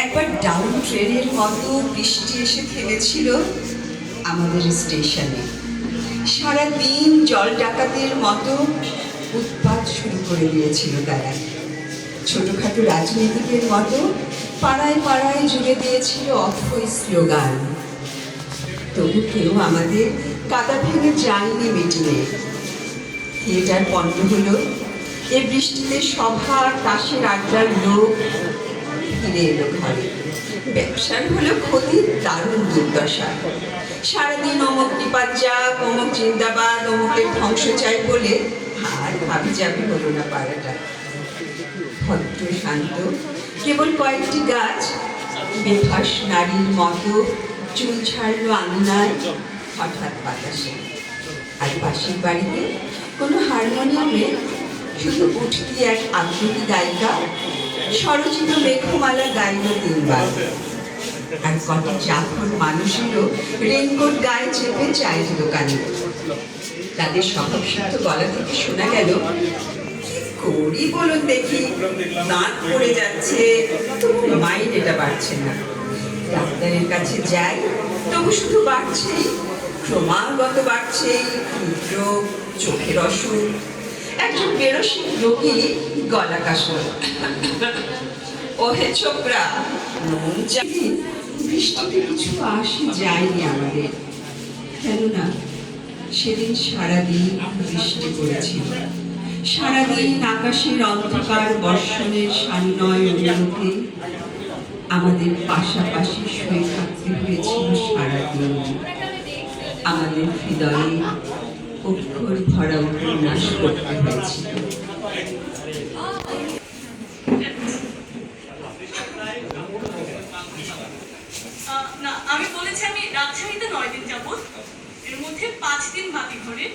একবার ডাউন ট্রেনের মতো বৃষ্টি এসে থেমেছিল আমাদের স্টেশনে। সারাদিন জল ডাকাতের মতো উৎপাত শুরু করে দিয়েছিল তারা। ছোটখাটো রাজনীতিকের মতো পাড়ায় পাড়ায় জুড়ে দিয়েছিল অথই স্লোগান। তবু কেউ আমাদের কাদা ভেঙে যায়নি মিটিংয়ে। থিয়েটার বন্ধ হলো। এ বৃষ্টিতে সভা তাসের আড্ডার লোক ফিরে এলো ঘরে। ব্যবসার হলো ক্ষতির দারুণ দুর্দশা। সারাদিন অমুক নিপাজ্জা, অমুক জিন্দাবাদ, অমুকের ধ্বংস চাই বলে আর ভাবি যাবি হলো না পাড়াটা। ভদ্র শান্ত কেবল কয়েকটি গাছ বেফাস নারীর মতো চুল ছাড়লো আঙিনায় হঠাৎ বাতাসে। আর পাশের বাড়িতে কোনো হারমোনিয়ামে শুধু উঠতি এক আগ্রহী গায়িকা স্বরচিত মেঘমালা গাইল 3 বার। আর কত চাকর মানুষেরও রেনকোট গায়ে চেপে চায়ের দোকানে। তাদের স্বভাবসিদ্ধ গলা থেকে শোনা গেল, করি বলুন দেখি, দাঁত পড়ে যাচ্ছে, তবু মাইন্ড এটা বাড়ছে না। ডাক্তারের কাছে যাই, তবু শুধু বাড়ছেই, ক্রমাগত বাড়ছেই। হৃদরোগ, চোখের অসুখ। একজন বেরসিক রোগী গলা কাশল, ওহে ছোকরা নুন চাই। বৃষ্টিতে কিছু আসে যায়নি আমাদের, কেননা সেদিন সারাদিন বৃষ্টি পড়েছিল। সারাদিন আকাশের অন্ধকার বর্ষণের সান্নয় অনুরোধে আমাদের পাশাপাশি শুয়ে থাকতে হয়েছিল সারাদিন। আমাদের হৃদয়ে অক্ষর ভরা উপন্যাস করতে হয়েছিল। না, আমি বলেছি আমি রাজশাহীতে 9 দিন যাবো। এর মধ্যে 5 দিন বাকি ঘরে।